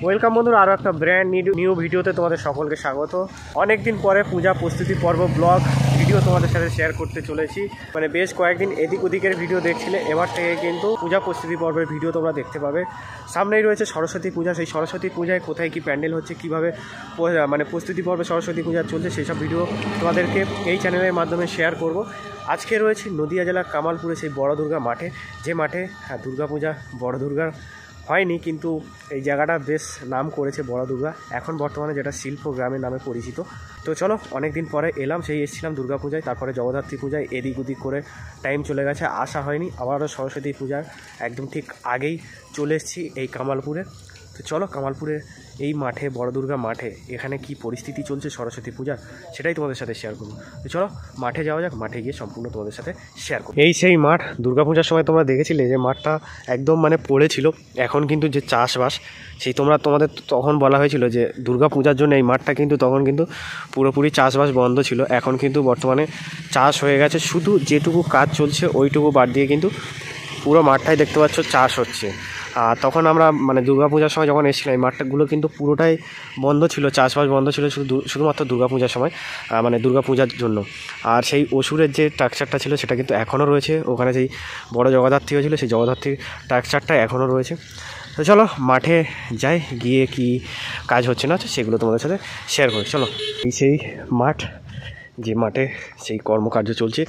Welcome বন্ধুরা, আরও একটা ব্র্যান্ড নিউ ভিডিওতে তোমাদের সকলকে স্বাগত। অনেক দিন পরে পূজা প্রস্তুতি পর্ব ব্লগ ভিডিও তোমাদের সাথে শেয়ার করতে চলেছি। মানে বেশ কয়েকদিন এদিক ওদিকের ভিডিও দেখছিলে, এবার থেকে কিন্তু পূজা প্রস্তুতি পর্বের ভিডিও তোমরা দেখতে পাবে। সামনেই রয়েছে সরস্বতী পূজা, সেই সরস্বতী পূজায় কোথায় কি প্যান্ডেল হচ্ছে, কীভাবে মানে প্রস্তুতি পর্বে সরস্বতী পূজা চলছে, সেই সব ভিডিও তোমাদেরকে এই চ্যানেলের মাধ্যমে শেয়ার করব। আজকে রয়েছে নদিয়া জেলার কামালপুরে সেই বড় দুর্গা মাঠে, যে মাঠে দুর্গা পূজা বড় দুর্গার হয়নি, কিন্তু এই জায়গাটা বেশ নাম করেছে বড় দুর্গা, এখন বর্তমানে যেটা শিল্প গ্রামের নামে পরিচিত। তো চলো, অনেক দিন পরে এলাম, সেই এসেছিলাম দুর্গা পূজায়, তারপরে জগদ্ধাত্রী পূজায় এদিক ওদিক করে টাইম চলে গেছে, আসা হয়নি। আবারও সরস্বতী পূজার একদম ঠিক আগেই চলে এসেছি এই কামালপুরে। তো চলো, কামালপুরে এই মাঠে বড় দুর্গা মাঠে এখানে কি পরিস্থিতি চলছে সরস্বতী পূজার, সেটাই তোমাদের সাথে শেয়ার করবো। তো চলো মাঠে যাওয়া যাক, মাঠে গিয়ে সম্পূর্ণ তোমাদের সাথে শেয়ার করবো। এই সেই মাঠ, দুর্গা পূজার সময় তোমরা দেখেছিলে যে মাঠটা একদম মানে পড়েছিল। এখন কিন্তু যে চাষবাস, সেই তোমাদের তখন বলা হয়েছিল যে দুর্গা পূজার জন্য এই মাঠটা কিন্তু তখন কিন্তু পুরোপুরি চাষবাস বন্ধ ছিল। এখন কিন্তু বর্তমানে চাষ হয়ে গেছে, শুধু যেটুকু কাজ চলছে ওইটুকু বাদ দিয়ে কিন্তু পুরো মাঠটাই দেখতে পাচ্ছ চাষ হচ্ছে। আর তখন আমরা মানে দুর্গাপূজার সময় যখন এসেছিলাম, এই মাঠগুলো কিন্তু পুরোটাই বন্ধ ছিল, চাষবাস বন্ধ ছিল শুধুমাত্র দুর্গাপূজার সময়, মানে দুর্গাপূজার জন্য। আর সেই অসুরের যে স্ট্রাকচারটা ছিল সেটা কিন্তু এখনও রয়েছে, ওখানে যেই বড় জগদ্ধাত্রী হয়েছিল সেই জগদ্ধাত্রীর স্ট্রাকচারটা এখনও রয়েছে। তো চলো মাঠে যাই, গিয়ে কি কাজ হচ্ছে না হচ্ছে সেগুলো তোমাদের সাথে শেয়ার করি। চলো, এই সেই মাঠ, যে মাঠে সেই কর্মকার্য চলছে,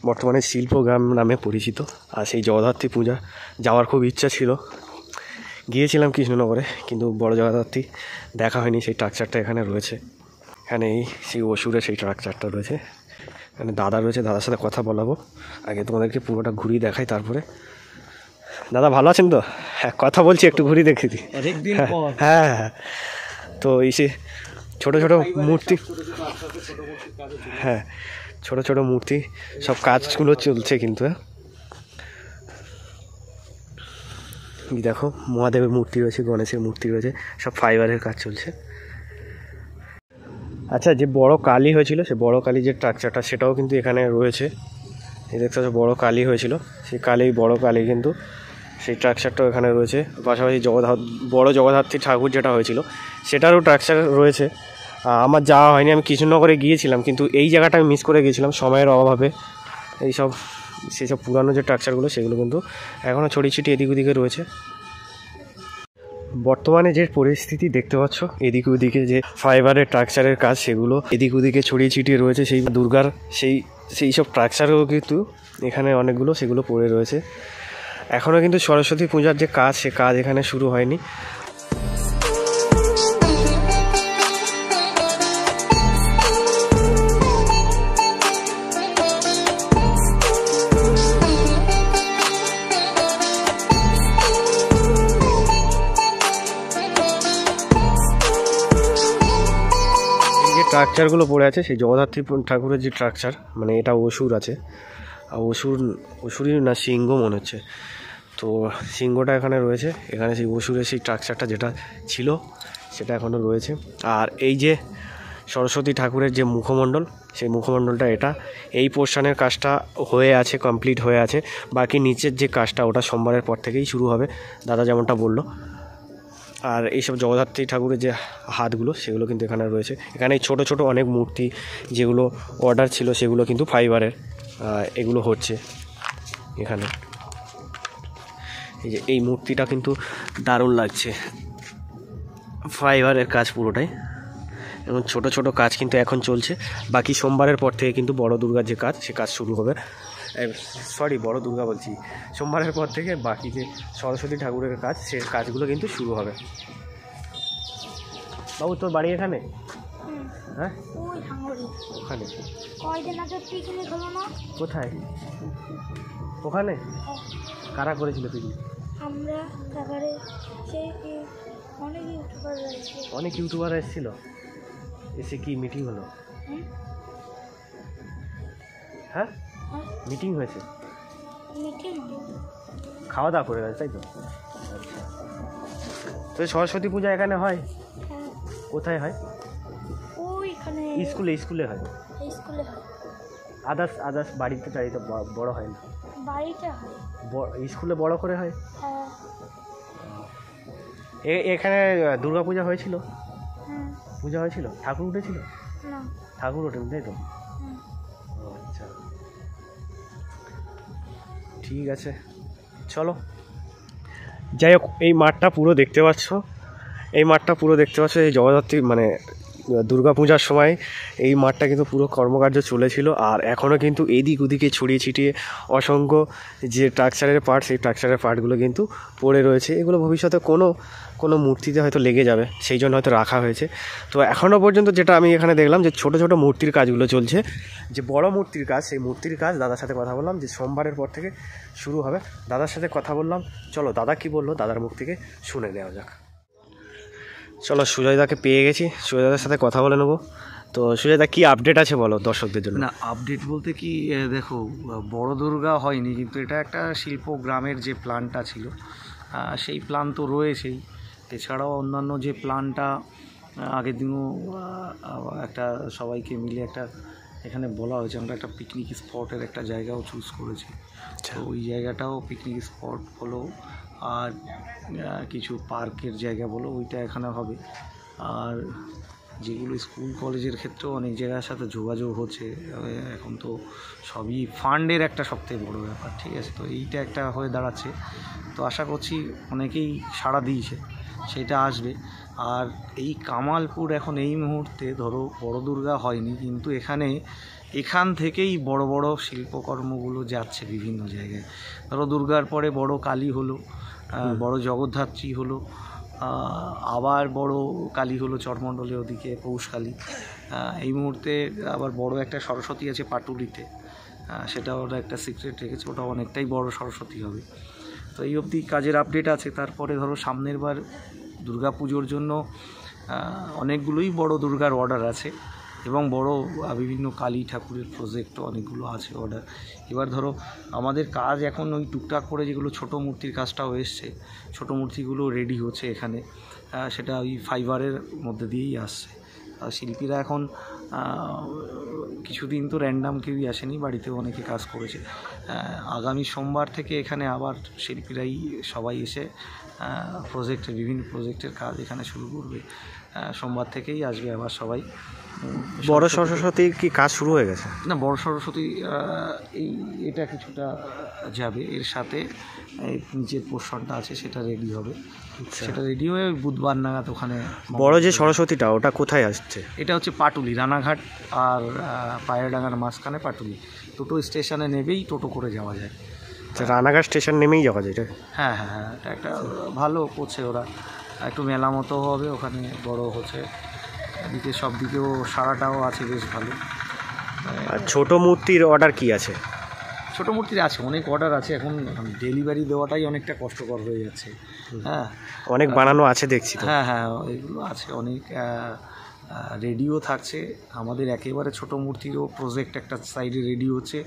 বর্তমানে শিল্পগ্রাম নামে পরিচিত। আর সেই জগদ্ধাত্রী পূজা যাওয়ার খুব ইচ্ছা ছিল, গিয়েছিলাম কৃষ্ণনগরে, কিন্তু বড় জগদ্ধাত্রী দেখা হয়নি। সেই স্ট্রাকচারটা এখানে রয়েছে, এখানে সেই অসুরের সেই স্ট্রাকচারটা রয়েছে। এখানে দাদা রয়েছে, দাদার সাথে কথা বলাবো। আগে তোমাদেরকে পুরোটা ঘুরিয়ে দেখাই তারপরে। দাদা ভালো আছেন তো? হ্যাঁ, কথা বলছি, একটু ঘুরিয়ে দেখি দিই। হ্যাঁ হ্যাঁ, তো এই সে ছোটো ছোটো মূর্তি, হ্যাঁ ছোটো ছোটো মূর্তি, সব কাজগুলো চলছে কিন্তু। দেখো, মহাদেবের মূর্তি রয়েছে, গণেশের মূর্তি রয়েছে, সব ফাইবারের কাজ চলছে। আচ্ছা, যে বড় কালী হয়েছিল, সে বড় কালী যে স্ট্রাকচারটা সেটাও কিন্তু এখানে রয়েছে। এই দেখতে পাচ্ছ বড় কালী হয়েছিল, সেই বড় কালী কিন্তু সেই স্ট্রাকচারটাও এখানে রয়েছে। পাশাপাশি বড় জগদ্ধাত্রী ঠাকুর যেটা হয়েছিল সেটারও স্ট্রাকচার রয়েছে। আমার যাওয়া হয়নি, আমি কৃষ্ণনগরে গিয়েছিলাম, কিন্তু এই জায়গাটা আমি মিস করে গিয়েছিলাম সময়ের অভাবে। সেসব পুরানো যে স্ট্রাকচারগুলো সেগুলো কিন্তু এখনও ছড়িয়ে ছিটিয়ে এদিক ওদিকে রয়েছে। বর্তমানে যে পরিস্থিতি দেখতে পাচ্ছ, এদিক ওদিকে যে ফাইবারের স্ট্রাকচারের কাজ সেগুলো এদিক ওদিকে ছড়িয়ে ছিটিয়ে রয়েছে। সেই দুর্গার সেই সব স্ট্রাকচারও কিন্তু এখানে অনেকগুলো সেগুলো পড়ে রয়েছে। এখনও কিন্তু সরস্বতী পূজার যে কাজ, সে কাজ এখানে শুরু হয়নি। স্ট্রাকচারগুলো পড়ে আছে সেই জগদ্ধাত্রী ঠাকুরের যে স্ট্রাকচার, মানে এটা অসুর আছে, আর অসুরই না সিংহ মনে হচ্ছে। তো সিংহটা এখানে রয়েছে, এখানে সেই অসুরের সেই স্ট্রাকচারটা যেটা ছিল সেটা এখনও রয়েছে। আর এই যে সরস্বতী ঠাকুরের যে মুখমণ্ডল, সেই মুখমণ্ডলটা এই পোর্শনের কাজটা হয়ে আছে, কমপ্লিট হয়ে আছে। বাকি নিচের যে কাজটা ওটা সোমবারের পর থেকেই শুরু হবে, দাদা যেমনটা বললো। আর এইসব জগদ্ধাত্রী ঠাকুরের যে হাতগুলো সেগুলো কিন্তু এখানে রয়েছে। এখানে ছোট ছোট অনেক মূর্তি যেগুলো অর্ডার ছিল সেগুলো কিন্তু ফাইবারের, এগুলো হচ্ছে এখানে। এই যে এই মূর্তিটা কিন্তু দারুণ লাগছে, ফাইবারের কাজ পুরোটাই, এবং ছোট ছোট কাজ কিন্তু এখন চলছে। বাকি সোমবারের পর থেকে কিন্তু বড় দুর্গার যে কাজ, সে কাজ শুরু হবে। বড় দুর্গা বলছি, সোমবারের পর থেকে বাকি যে সরস্বতী ঠাকুরের কাজ, সে কাজগুলো কিন্তু শুরু হবে। বাবু, তোর বাড়ি এখানে? হ্যাঁ, ওখানে। কোথায়? ওখানে কারা করেছিল পিকনিক? অনেক ইউটিউবার এসেছিল, এসে কি মিটিং হলো? হ্যাঁ, মিটিং হয়েছে, খাওয়া দাওয়া করে গেছে, তাই তো? আচ্ছা, তো সরস্বতী পূজা এখানে হয়? কোথায় হয়? স্কুলে হয়। আদার্স বাড়িতে বড় হয় না? স্কুলে বড় করে হয়। এখানে দুর্গা পূজা হয়েছিল? পূজা হয়েছিল, ঠাকুর উঠেছিল? ঠাকুর ওঠেন তাই তো? আচ্ছা ঠিক আছে, চলো। যাই হোক, এই মাঠটা পুরো দেখতে পাচ্ছ, এই জগদ্ধাত্রী মানে দুর্গা পূজার সময় এই মাঠটা কিন্তু পুরো কর্মকার্য চলেছিল। আর এখনও কিন্তু এদিক ওদিকে ছড়িয়ে ছিটিয়ে অসংখ্য যে স্ট্রাকচারের পার্ট, সেই স্ট্রাকচারের পার্টগুলো কিন্তু পড়ে রয়েছে। এগুলো ভবিষ্যতে কোনো মূর্তিতে হয়তো লেগে যাবে, সেই জন্য হয়তো রাখা হয়েছে। তো এখনও পর্যন্ত যেটা আমি এখানে দেখলাম যে ছোট ছোট মূর্তির কাজগুলো চলছে। যে বড় মূর্তির কাজ, সেই মূর্তির কাজ দাদার সাথে কথা বললাম যে সোমবারের পর থেকে শুরু হবে। দাদার সাথে কথা বললাম, চলো দাদা কি বললো দাদার মুখ থেকে শুনে নেওয়া যাক। চলো সুজয়দাকে পেয়ে গেছি, সুজয়দার সাথে কথা বলে নেবো। তো সুজয়দা কি আপডেট আছে বলো দর্শকদের জন্য। না, আপডেট বলতে কি, দেখো বড় দুর্গা হয়নি, কিন্তু এটা একটা শিল্প গ্রামের যে প্ল্যানটা ছিল সেই প্ল্যান তো রয়েছেই। এছাড়াও অন্যান্য যে প্ল্যানটা আগের দিনও একটা সবাইকে মিলে একটা এখানে বলা হয়েছে, আমরা একটা পিকনিক স্পটের একটা জায়গাও চুজ করেছি। তো ওই জায়গাটাও পিকনিক স্পট হলো, আর কিছু পার্কের জায়গা বলো, ওইটা এখানে হবে। আর যেগুলো স্কুল কলেজের ক্ষেত্রেও অনেক জায়গার সাথে যোগাযোগ হচ্ছে। এখন তো সবই ফান্ডের একটা সবথেকে বড় ব্যাপার, ঠিক আছে? তো এইটা একটা হয়ে দাঁড়াচ্ছে। তো আশা করছি অনেকেই সাড়া দিয়েছে, সেটা আসবে। আর এই কামালপুর এখন এই মুহূর্তে ধরো বড় দুর্গা হয়নি, কিন্তু এখান থেকেই বড় বড় শিল্পকর্মগুলো যাচ্ছে বিভিন্ন জায়গায়। ধরো দুর্গার পরে বড় কালী হলো, বড় জগদ্ধাত্রী হলো, আবার বড় কালী হলো চরমণ্ডলের ওদিকে পৌষকালী। এই মুহূর্তে আবার বড় একটা সরস্বতী আছে পাটুলিতে, সেটা ওরা একটা সিক্রেট রেখেছে, ওটা অনেকটাই বড় সরস্বতী হবে। তো এই অবধি কাজের আপডেট আছে। তারপরে ধরো সামনের বার দুর্গা পুজোর জন্য অনেকগুলোই বড় দুর্গার অর্ডার আছে, এবং বড় বিভিন্ন কালী ঠাকুরের প্রজেক্টও অনেকগুলো আছে অর্ডার। এবার ধরো আমাদের কাজ এখন ওই টুকটাক করে যেগুলো ছোট মূর্তির কাজটাও এসছে, ছোট মূর্তিগুলো রেডি হচ্ছে এখানে, সেটা ওই ফাইবারের মধ্যে দিয়েই আসছে। শিল্পীরা এখন কিছুদিন তো র্যান্ডাম কেউই আসেনি, বাড়িতেও অনেকে কাজ করেছে। আগামী সোমবার থেকে এখানে আবার শিল্পীরাই সবাই এসে বিভিন্ন প্রজেক্টের কাজ এখানে শুরু করবে। সোমবার থেকেই আসবে আবার সবাই। বড় সরস্বতীর কি কাজ শুরু হয়ে গেছে? না, বড় সরস্বতী এটা কিছুটা যাবে, এর সাথে নিচের পোর্শনটা আছে সেটা রেডি হবে। সেটা রেডি হয়ে বুধবার নাগাদ ওখানে। বড় যে সরস্বতীটা ওটা কোথায় আসছে? এটা হচ্ছে পাটুলি, রানাঘাট আর পায়রাডাঙ্গার মাঝখানে পাটুলি। টোটো স্টেশনে নেবেই টোটো করে যাওয়া যায়। রানাঘাট স্টেশন নেমেই যাওয়া যায়? হ্যাঁ হ্যাঁ হ্যাঁ, এটা একটা ভালো করছে ওরা, একটু মেলা মতো হবে ওখানে, বড় হচ্ছে এদিকে, সব দিকেও সারাটাও আছে বেশ ভালো। আর ছোটো মূর্তির অর্ডার কি আছে? ছোটো মূর্তির আছে অনেক অর্ডার আছে, এখন ডেলিভারি দেওয়াটাই অনেকটা কষ্টকর হয়ে যাচ্ছে। হ্যাঁ, অনেক বানানো আছে দেখছি। হ্যাঁ হ্যাঁ, এগুলো আছে অনেক, রেডিও থাকছে। আমাদের একেবারে ছোট মূর্তিরও প্রজেক্ট একটা সাইডে রেডি হচ্ছে,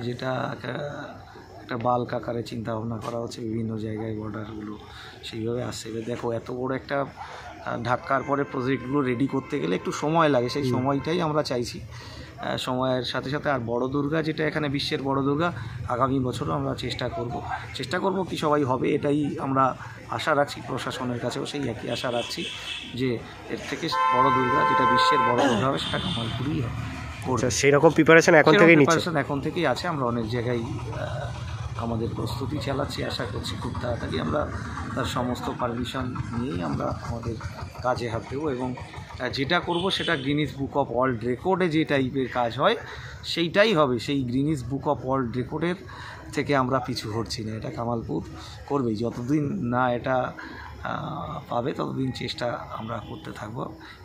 যেটা একটা বাল্ক আকারে চিন্তা ভাবনা করা হচ্ছে, বিভিন্ন জায়গায় অর্ডারগুলো সেইভাবে আসছে। এবার দেখো এত বড় একটা ধাক্কার পরে প্রজেক্টগুলো রেডি করতে গেলে একটু সময় লাগে, সেই সময়টাই আমরা চাইছি। সময়ের সাথে সাথে আর বড় দুর্গা যেটা এখানে বিশ্বের বড় দুর্গা, আগামী বছরও আমরা চেষ্টা করব কি সবাই হবে, এটাই আমরা আশা রাখছি। প্রশাসনের কাছেও সেই একই আশা রাখছি যে এর থেকে বড় দুর্গা যেটা বিশ্বের বড় দুর্গা হবে সেটা কামালপুরেই হবে। সেই রকম প্রিপারেশন এখন থেকেই আছে। আমরা অনেক জায়গায় আমাদের প্রস্তুতি চালাচ্ছি, আশা করছি খুব তাড়াতাড়ি আমরা তার সমস্ত পারমিশন নিয়েই আমরা আমাদের কাজে হাত দেবো, এবং যেটা করব সেটা গ্রিনিস বুক অফ ওয়ার্ল্ড রেকর্ডে যে টাইপের কাজ হয় সেইটাই হবে। সেই গ্রিনিস বুক অফ ওয়ার্ল্ড রেকর্ডের থেকে আমরা পিছু হটছি না, এটা কামালপুর করবেই। যতদিন না এটা পাবে ততদিন চেষ্টা আমরা করতে থাকব,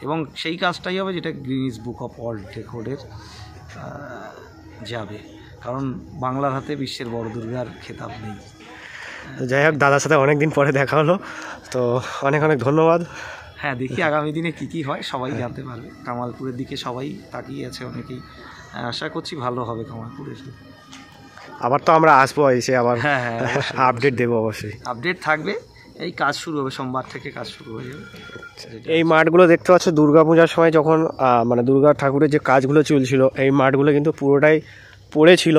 এবং সেই কাজটাই হবে যেটা গ্রিনিস বুক অফ ওয়ার্ল্ড রেকর্ডের যাবে, কারণ বাংলার হাতে বিশ্বের বড় দুর্গার খেতাব নেই। যাই হোক, দাদার সাথে অনেক দিন পরে দেখা হলো, তো অনেক অনেক ধন্যবাদ। হ্যাঁ, দেখি আগামী দিনে কী হয় সবাই জানতে পারবে। কামালপুরের দিকে সবাই তাকিয়ে আছে অনেকেই, আশা করছি ভালো হবে কামালপুরের। আবার তো আমরা আসবো, এসে আবার হ্যাঁ হ্যাঁ আপডেট দেবো, অবশ্যই আপডেট থাকবে। এই কাজ শুরু হবে, সোমবার থেকে কাজ শুরু হয়ে যাবে। এই মাঠগুলো দেখতে পাচ্ছ দুর্গা পূজার সময় যখন মানে দুর্গা ঠাকুরের যে কাজগুলো চলছিল, এই মাঠগুলো কিন্তু পুরোটাই পড়েছিল,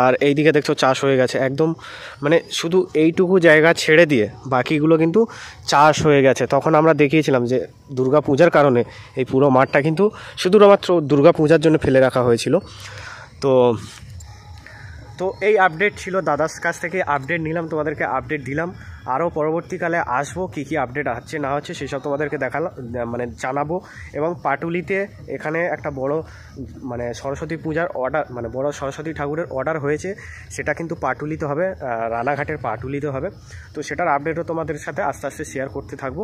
আর এইদিকে দেখছো চাষ হয়ে গেছে একদম, মানে শুধু এইটুকু জায়গা ছেড়ে দিয়ে বাকিগুলো কিন্তু চাষ হয়ে গেছে। তখন আমরা দেখিয়েছিলাম যে দুর্গা পূজার কারণে এই পুরো মাঠটা কিন্তু শুধুমাত্র দুর্গা পূজার জন্য ফেলে রাখা হয়েছিল। তো তো এই আপডেট ছিল দাদার কাছ থেকে, আপডেট নিলাম, তোমাদেরকে আপডেট দিলাম। আরও পরবর্তীকালে আসবো, কী কী আপডেট হচ্ছে না হচ্ছে সেসব তোমাদেরকে দেখালাম, মানে জানাবো। এবং পাটুলিতে এখানে একটা বড় মানে সরস্বতী পূজার অর্ডার, মানে বড় সরস্বতী ঠাকুরের অর্ডার হয়েছে, সেটা কিন্তু পাটুলিতে হবে, রানাঘাটের পাটুলিতে হবে। তো সেটার আপডেটও তোমাদের সাথে আস্তে আস্তে শেয়ার করতে থাকবো।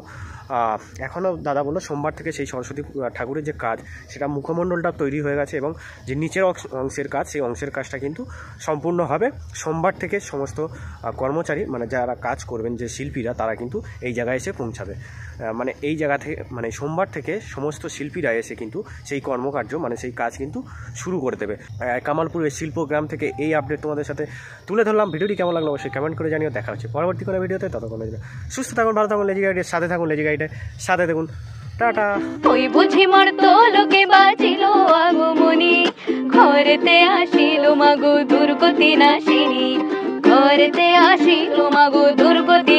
এখনও দাদা বললো সোমবার থেকে সেই সরস্বতী ঠাকুরের যে কাজ, সেটা মুখমণ্ডলটা তৈরি হয়ে গেছে এবং যে নিচের অংশের কাজ, সেই অংশের কাজটা কিন্তু সম্পূর্ণ হবে। সোমবার থেকে সমস্ত কর্মচারী, মানে যারা কাজ করবেন, যে শিল্পীরা, তারা কিন্তু এই জায়গায় এসে পৌঁছাবে। মানে এই জায়গা থেকে, মানে সোমবার থেকে সমস্ত শিল্পীরা এসে কিন্তু সেই কর্মকার্য, মানে সেই কাজ কিন্তু শুরু করে দেবে। কামালপুরের শিল্পগ্রাম থেকে এই আপডেট তোমাদের সাথে তুলে ধরলাম। ভিডিওটি কেমন লাগলো অবশ্যই কমেন্ট করে জানিও। দেখা হচ্ছে পরবর্তী কোনো ভিডিওতে। ততক্ষণ সুস্থ থাকুন, ভালো থাকুন, লেজি গাইডের সাথে থাকুন, লেজি গাইডের সাথে দেখুন। টাটা। ওই বুঝি মর্ত লোকে বাজিল আগমনী, ঘরেতে আসিল মাগো দুর্গতি নাশিনী, ঘরেতে আসিল মাগো দুর্গতি।